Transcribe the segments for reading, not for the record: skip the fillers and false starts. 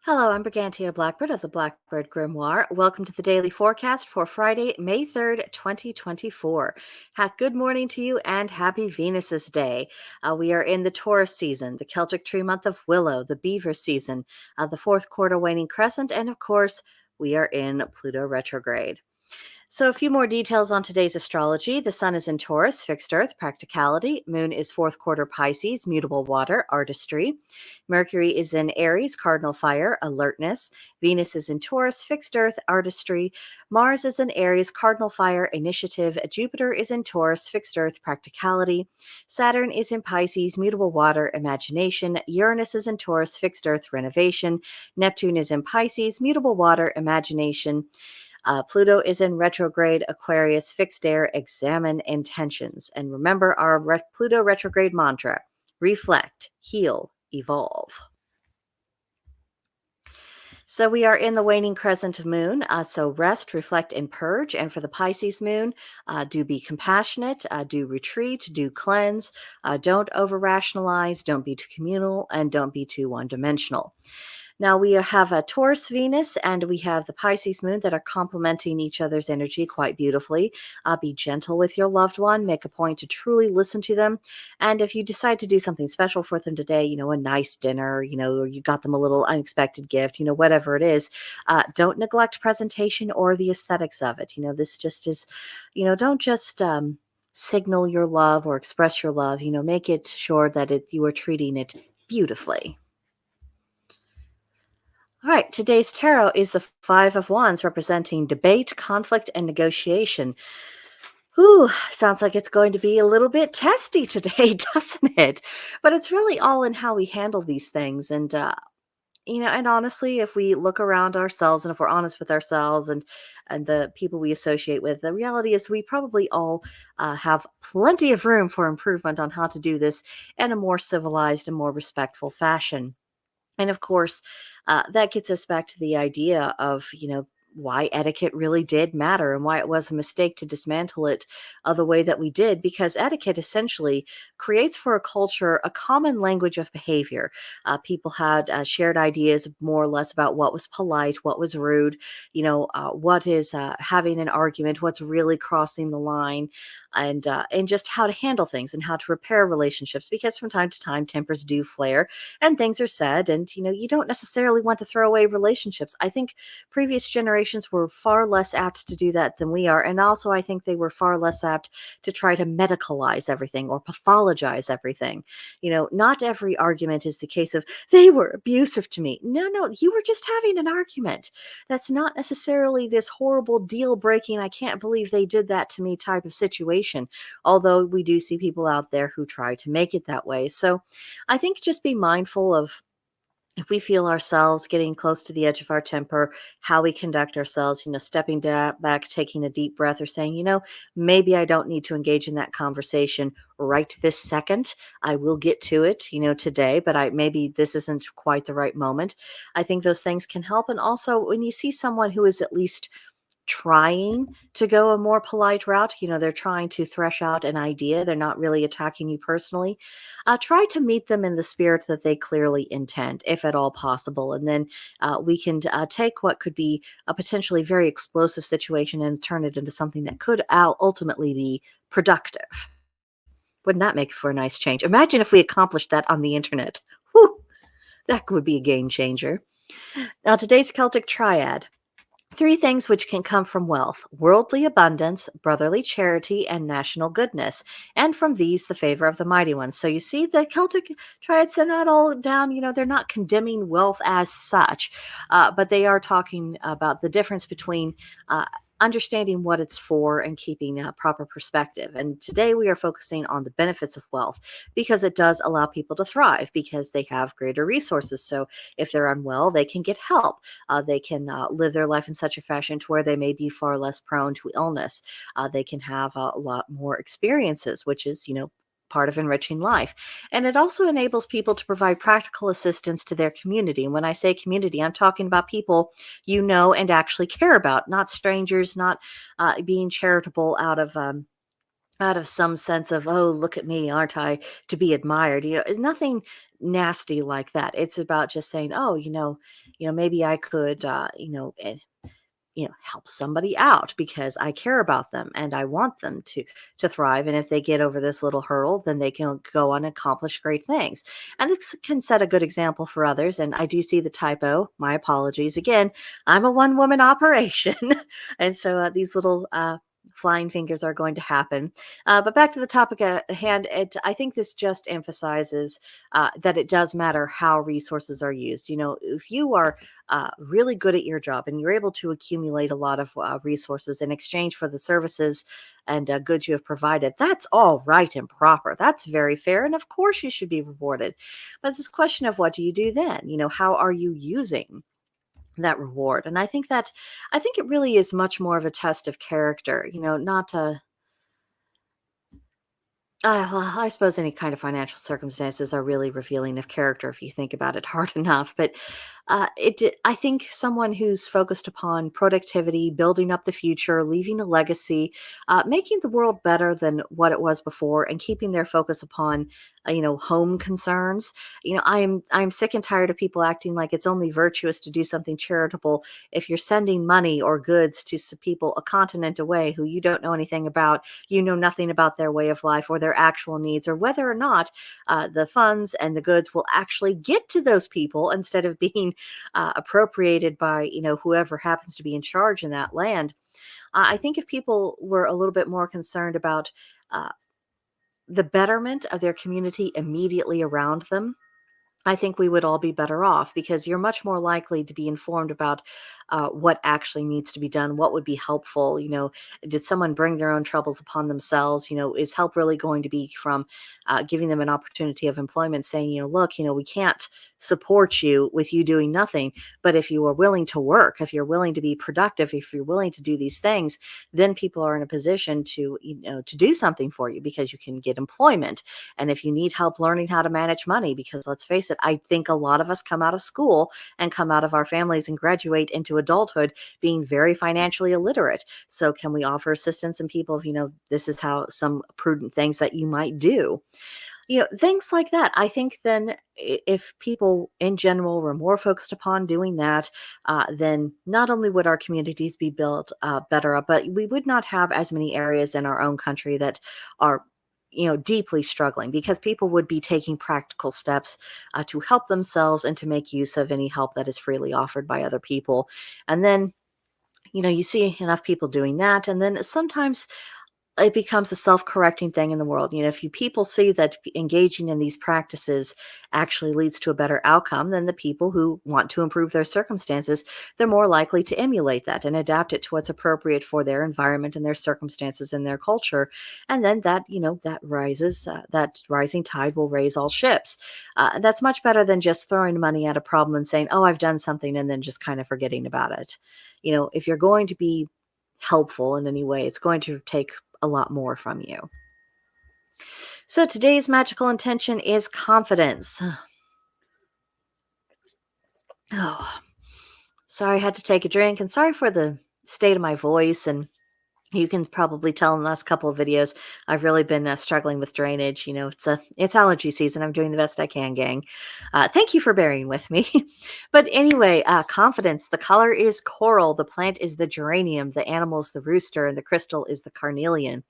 Hello, I'm Brigantia Blackbird of the Blackbird Grimoire. Welcome to the daily forecast for Friday, May 3rd, 2024. Good morning to you and happy Venus's Day. We are in the Taurus season, the Celtic tree month of Willow, the Beaver season, the fourth quarter waning crescent, and of course, we are in Pluto retrograde. So, a few more details on today's astrology. The sun is in Taurus, fixed earth, practicality. Moon is fourth quarter Pisces, mutable water, artistry. Mercury is in Aries, cardinal fire, alertness. Venus is in Taurus, fixed earth, artistry. Mars is in Aries, cardinal fire, initiative. Jupiter is in Taurus, fixed earth, practicality. Saturn is in Pisces, mutable water, imagination. Uranus is in Taurus, fixed earth, renovation. Neptune is in Pisces, mutable water, imagination. Pluto is in retrograde Aquarius, fixed air, examine intentions. And remember our Pluto retrograde mantra: reflect, heal, evolve. So we are in the waning crescent moon. So rest, reflect, and purge. And for the Pisces moon, do be compassionate, do retreat, do cleanse. Don't over-rationalize, don't be too communal, and don't be too one-dimensional. Now we have a Taurus Venus and we have the Pisces moon that are complementing each other's energy quite beautifully. Be gentle with your loved one. Make a point to truly listen to them. And if you decide to do something special for them today, a nice dinner, or you got them a little unexpected gift, whatever it is, don't neglect presentation or the aesthetics of it. This just is, don't just signal your love or express your love. Make it sure that you are treating it beautifully. All right, today's tarot is the Five of Wands, representing debate, conflict, and negotiation. Ooh, sounds like it's going to be a little bit testy today, doesn't it? But it's really all in how we handle these things. And, and honestly, if we look around ourselves and if we're honest with ourselves and the people we associate with, the reality is we probably all have plenty of room for improvement on how to do this in a more civilized and more respectful fashion. And of course, that gets us back to the idea of, why etiquette really did matter and why it was a mistake to dismantle it the way that we did, because etiquette essentially creates for a culture a common language of behavior. People had shared ideas more or less about what was polite, what was rude, what is having an argument, what's really crossing the line, and just how to handle things and how to repair relationships, because from time to time tempers do flare and things are said, and you don't necessarily want to throw away relationships. I think previous generations were far less apt to do that than we are, and also I think they were far less apt to try to medicalize everything or pathologize everything. Not every argument is the case of they were abusive to me. No, you were just having an argument. That's not necessarily this horrible deal breaking, I can't believe they did that to me type of situation, although we do see people out there who try to make it that way. So I think just be mindful of, if we feel ourselves getting close to the edge of our temper, how we conduct ourselves, stepping back, taking a deep breath, or saying, maybe I don't need to engage in that conversation right this second. I will get to it, today, but maybe this isn't quite the right moment. I think those things can help. And also when you see someone who is at least trying to go a more polite route, they're trying to thresh out an idea, they're not really attacking you personally, try to meet them in the spirit that they clearly intend, if at all possible. And then we can take what could be a potentially very explosive situation and turn it into something that could ultimately be productive. Wouldn't that make for a nice change? Imagine if we accomplished that on the internet. Whew, that would be a game changer. Now, today's Celtic triad: 3 things which can come from wealth: worldly abundance, brotherly charity, and national goodness. And from these, the favor of the mighty ones. So you see, the Celtic triads, they're not all down, they're not condemning wealth as such, but they are talking about the difference between understanding what it's for and keeping a proper perspective. And today we are focusing on the benefits of wealth because it does allow people to thrive because they have greater resources. So if they're unwell, they can get help. They can live their life in such a fashion to where they may be far less prone to illness. They can have a lot more experiences, which is, part of enriching life. And it also enables people to provide practical assistance to their community. And when I say community, I'm talking about people you know and actually care about, not strangers, not being charitable out of some sense of, oh, look at me, aren't I to be admired? It's nothing nasty like that. It's about just saying, oh, maybe I could, help somebody out because I care about them and I want them to thrive. And if they get over this little hurdle, then they can go on and accomplish great things. And this can set a good example for others. And I do see the typo. My apologies. Again, I'm a one-woman operation. And so these little flying fingers are going to happen. But back to the topic at hand, I think this just emphasizes that it does matter how resources are used. If you are really good at your job and you're able to accumulate a lot of resources in exchange for the services and goods you have provided, that's all right and proper. That's very fair. And of course, you should be rewarded. But this question of what do you do then? How are you using that reward? And I think it really is much more of a test of character, not a well, I suppose any kind of financial circumstances are really revealing of character if you think about it hard enough. But I think someone who's focused upon productivity, building up the future, leaving a legacy, making the world better than what it was before, and keeping their focus upon, home concerns. I'm sick and tired of people acting like it's only virtuous to do something charitable if you're sending money or goods to people a continent away who you don't know anything about. You know nothing about their way of life or their actual needs, or whether or not the funds and the goods will actually get to those people instead of being appropriated by whoever happens to be in charge in that land. I think if people were a little bit more concerned about uh, the betterment of their community immediately around them, I think we would all be better off because you're much more likely to be informed about what actually needs to be done, what would be helpful. Did someone bring their own troubles upon themselves? Is help really going to be from giving them an opportunity of employment, saying, look, we can't support you with you doing nothing. But if you are willing to work, if you're willing to be productive, if you're willing to do these things, then people are in a position to, to do something for you because you can get employment. And if you need help learning how to manage money, because let's face it, I think a lot of us come out of school and come out of our families and graduate into adulthood being very financially illiterate. So can we offer assistance in people of, this is how some prudent things that you might do? Things like that. I think then if people in general were more focused upon doing that, then not only would our communities be built better up, but we would not have as many areas in our own country that are deeply struggling because people would be taking practical steps to help themselves and to make use of any help that is freely offered by other people. And then, you see enough people doing that. And then sometimes it becomes a self-correcting thing in the world. If you people see that engaging in these practices actually leads to a better outcome, then the people who want to improve their circumstances, they're more likely to emulate that and adapt it to what's appropriate for their environment and their circumstances and their culture. And then that rising tide will raise all ships. That's much better than just throwing money at a problem and saying, oh, I've done something, and then just kind of forgetting about it. If you're going to be helpful in any way, it's going to take a lot more from you. So today's magical intention is confidence. Oh, sorry, I had to take a drink, and sorry for the state of my voice. And you can probably tell in the last couple of videos, I've really been struggling with drainage. It's allergy season. I'm doing the best I can, gang. Thank you for bearing with me. But anyway, confidence. The color is coral. The plant is the geranium. The animal is the rooster, and the crystal is the carnelian.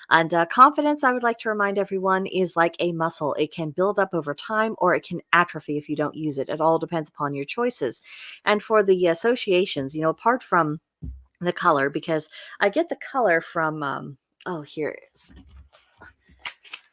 And confidence, I would like to remind everyone, is like a muscle. It can build up over time or it can atrophy if you don't use it. It all depends upon your choices. And for the associations, apart from the color, because I get the color from, here it is.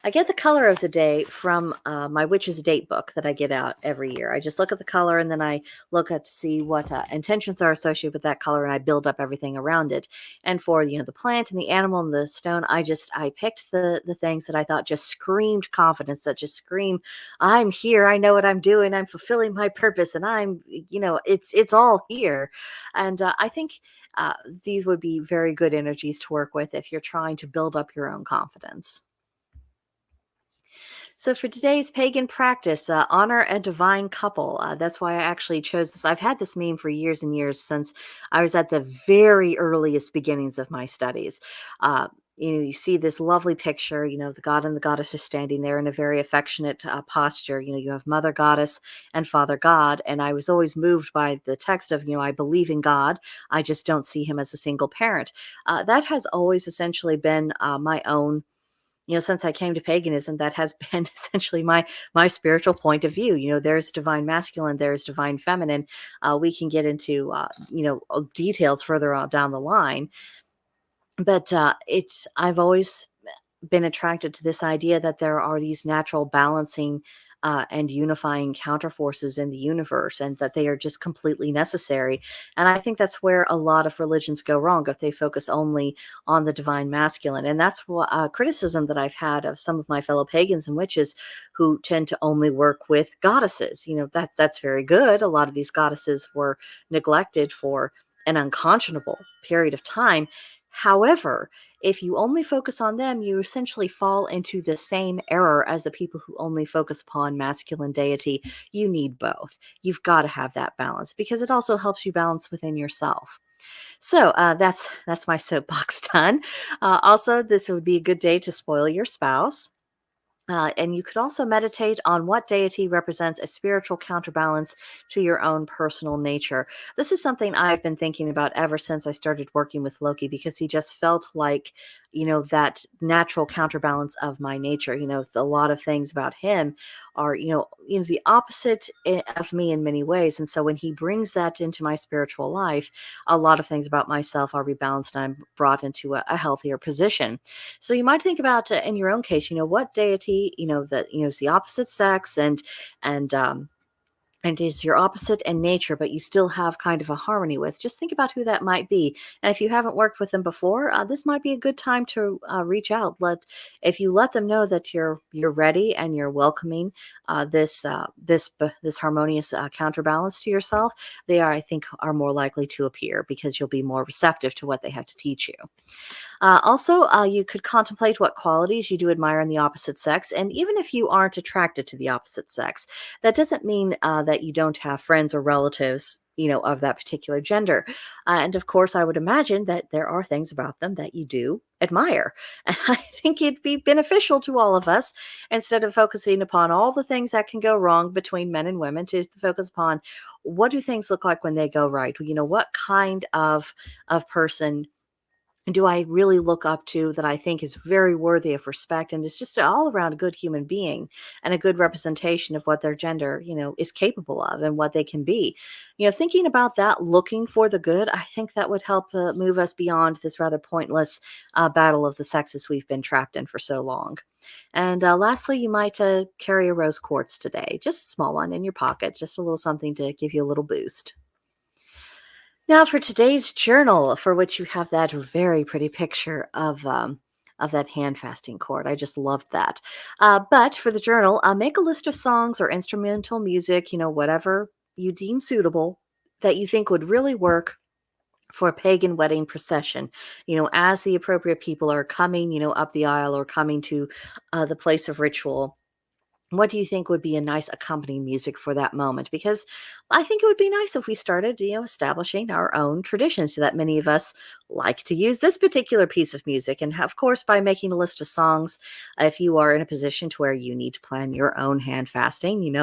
I get the color of the day from my witch's date book that I get out every year. I just look at the color and then I look at to see what intentions are associated with that color, and I build up everything around it. And for the plant and the animal and the stone, I picked the things that I thought just screamed confidence, that just scream, I'm here, I know what I'm doing, I'm fulfilling my purpose, and it's all here. And I think uh, these would be very good energies to work with if you're trying to build up your own confidence. So for today's pagan practice, honor a divine couple. That's why I actually chose this. I've had this meme for years and years since I was at the very earliest beginnings of my studies. Uh, you see this lovely picture. The god and the goddess are standing there in a very affectionate posture. You have Mother Goddess and Father God, and I was always moved by the text of, I believe in God. I just don't see him as a single parent. That has always essentially been my own, since I came to paganism, that has been essentially my spiritual point of view. There's divine masculine, there's divine feminine. We can get into details further on down the line, but it's I've always been attracted to this idea that there are these natural balancing and unifying counterforces in the universe, and that they are just completely necessary. And I think that's where a lot of religions go wrong if they focus only on the divine masculine. And that's what criticism that I've had of some of my fellow pagans and witches who tend to only work with goddesses. That's very good. A lot of these goddesses were neglected for an unconscionable period of time. However, if you only focus on them, you essentially fall into the same error as the people who only focus upon masculine deity. You need both. You've got to have that balance because it also helps you balance within yourself. So that's my soapbox done. Also, this would be a good day to spoil your spouse. And you could also meditate on what deity represents a spiritual counterbalance to your own personal nature. This is something I've been thinking about ever since I started working with Loki, because he just felt like, that natural counterbalance of my nature. A lot of things about him are, the opposite of me in many ways. And so when he brings that into my spiritual life, a lot of things about myself are rebalanced and I'm brought into a healthier position. So you might think about, in your own case, what deity, that is the opposite sex, and and is your opposite in nature, but you still have kind of a harmony with. Just think about who that might be. And if you haven't worked with them before, this might be a good time to reach out. If you let them know that you're ready and you're welcoming this harmonious counterbalance to yourself, they are, I think, are more likely to appear because you'll be more receptive to what they have to teach you. Also, you could contemplate what qualities you do admire in the opposite sex. And even if you aren't attracted to the opposite sex, that doesn't mean that you don't have friends or relatives, of that particular gender. And of course, I would imagine that there are things about them that you do admire. And I think it'd be beneficial to all of us, instead of focusing upon all the things that can go wrong between men and women, to focus upon what do things look like when they go right? What kind of person do I really look up to that I think is very worthy of respect and is just all around a good human being and a good representation of what their gender, is capable of and what they can be. Thinking about that, looking for the good, I think that would help move us beyond this rather pointless battle of the sexes we've been trapped in for so long. And lastly, you might carry a rose quartz today, just a small one in your pocket, just a little something to give you a little boost. Now, for today's journal, for which you have that very pretty picture of that hand fasting cord. I just loved that. But for the journal, make a list of songs or instrumental music, whatever you deem suitable, that you think would really work for a pagan wedding procession. As the appropriate people are coming, up the aisle or coming to the place of ritual. What do you think would be a nice accompanying music for that moment? Because I think it would be nice if we started, establishing our own traditions, so that many of us like to use this particular piece of music. And of course, by making a list of songs, if you are in a position to where you need to plan your own hand fasting,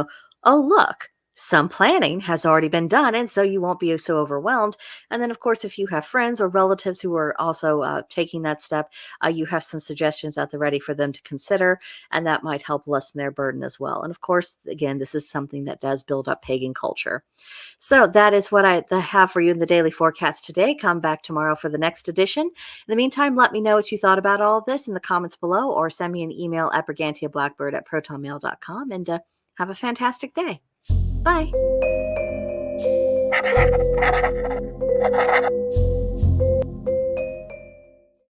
oh, look, Some planning has already been done, and so you won't be so overwhelmed. And then, of course, if you have friends or relatives who are also taking that step, you have some suggestions at the ready for them to consider, and that might help lessen their burden as well. And of course, again, this is something that does build up pagan culture. So that is what I have for you in the daily forecast today. Come back tomorrow for the next edition. In the meantime, let me know what you thought about all of this in the comments below, or send me an email at brigantiablackbird@protonmail.com, and have a fantastic day. Bye.